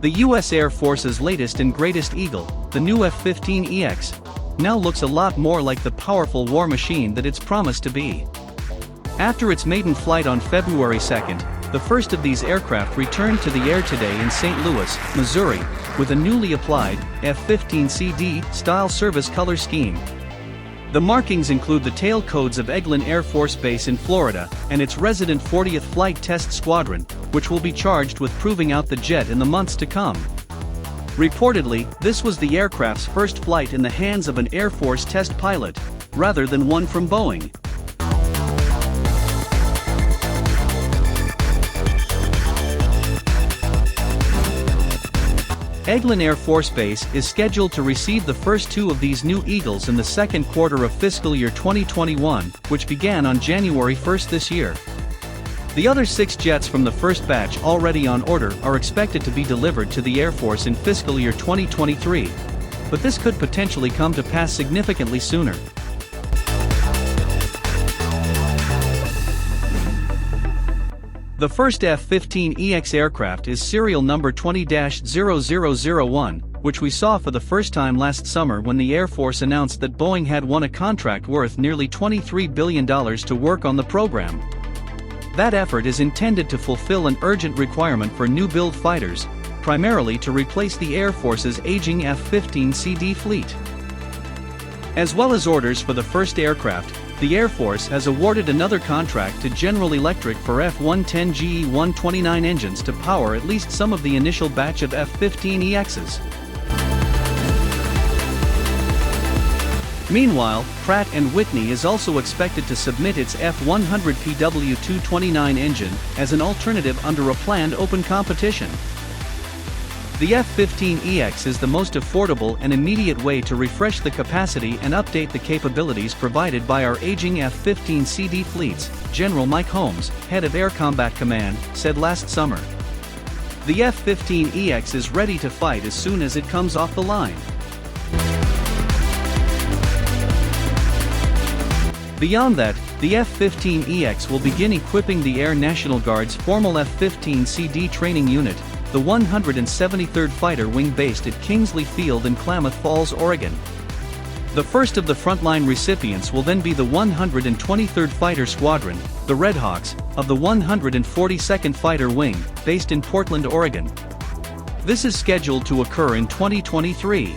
The U.S. Air Force's latest and greatest Eagle, the new F-15EX, now looks a lot more like the powerful war machine that it's promised to be. After its maiden flight on February 2nd, the first of these aircraft returned to the air today in St. Louis, Missouri, with a newly applied F-15CD style service color scheme. The markings include the tail codes of Eglin Air Force Base in Florida and its resident 40th Flight Test Squadron, which will be charged with proving out the jet in the months to come. Reportedly, this was the aircraft's first flight in the hands of an Air Force test pilot, rather than one from Boeing. Eglin Air Force Base is scheduled to receive the first two of these new Eagles in the second quarter of fiscal year 2021, which began on January 1st this year. The other 6 jets from the first batch already on order are expected to be delivered to the Air Force in fiscal year 2023, but this could potentially come to pass significantly sooner. The first F-15EX aircraft is serial number 20-0001, which we saw for the first time last summer when the Air Force announced that Boeing had won a contract worth nearly $23 billion to work on the program. That effort is intended to fulfill an urgent requirement for new-build fighters, primarily to replace the Air Force's aging F-15CD fleet. As well as orders for the first aircraft, the Air Force has awarded another contract to General Electric for F-110GE-129 engines to power at least some of the initial batch of F-15EXs. Meanwhile, Pratt & Whitney is also expected to submit its F-100PW229 engine as an alternative under a planned open competition. The F-15EX is the most affordable and immediate way to refresh the capacity and update the capabilities provided by our aging F-15CD fleets, General Mike Holmes, head of Air Combat Command, said last summer. The F-15EX is ready to fight as soon as it comes off the line. Beyond that, the F-15EX will begin equipping the Air National Guard's formal F-15CD training unit, the 173rd Fighter Wing based at Kingsley Field in Klamath Falls, Oregon. The first of the frontline recipients will then be the 123rd Fighter Squadron, the Redhawks, of the 142nd Fighter Wing, based in Portland, Oregon. This is scheduled to occur in 2023.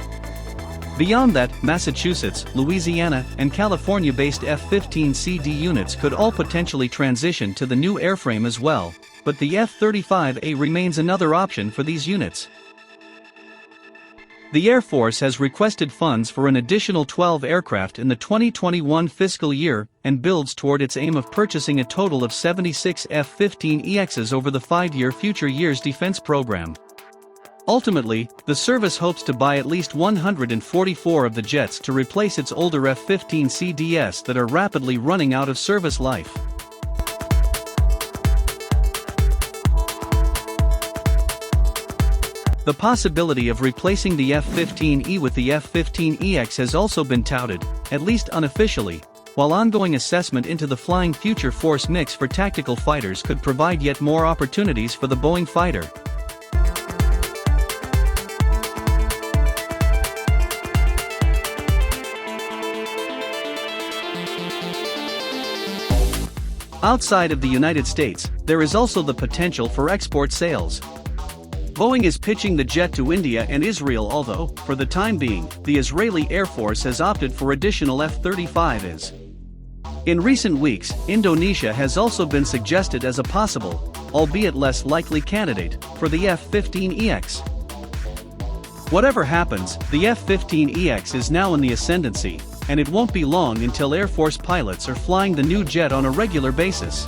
Beyond that, Massachusetts, Louisiana, and California-based F-15CD units could all potentially transition to the new airframe as well, but the F-35A remains another option for these units. The Air Force has requested funds for an additional 12 aircraft in the 2021 fiscal year and builds toward its aim of purchasing a total of 76 F-15EXs over the 5-year Future Years Defense program. Ultimately, the service hopes to buy at least 144 of the jets to replace its older F-15CDs that are rapidly running out of service life. The possibility of replacing the F-15E with the F-15EX has also been touted, at least unofficially, while ongoing assessment into the flying future force mix for tactical fighters could provide yet more opportunities for the Boeing fighter. Outside of the United States, there is also the potential for export sales. Boeing is pitching the jet to India and Israel, although, for the time being, the Israeli Air Force has opted for additional F-35s. In recent weeks, Indonesia has also been suggested as a possible, albeit less likely candidate, for the F-15EX. Whatever happens, the F-15EX is now in the ascendancy, and it won't be long until Air Force pilots are flying the new jet on a regular basis.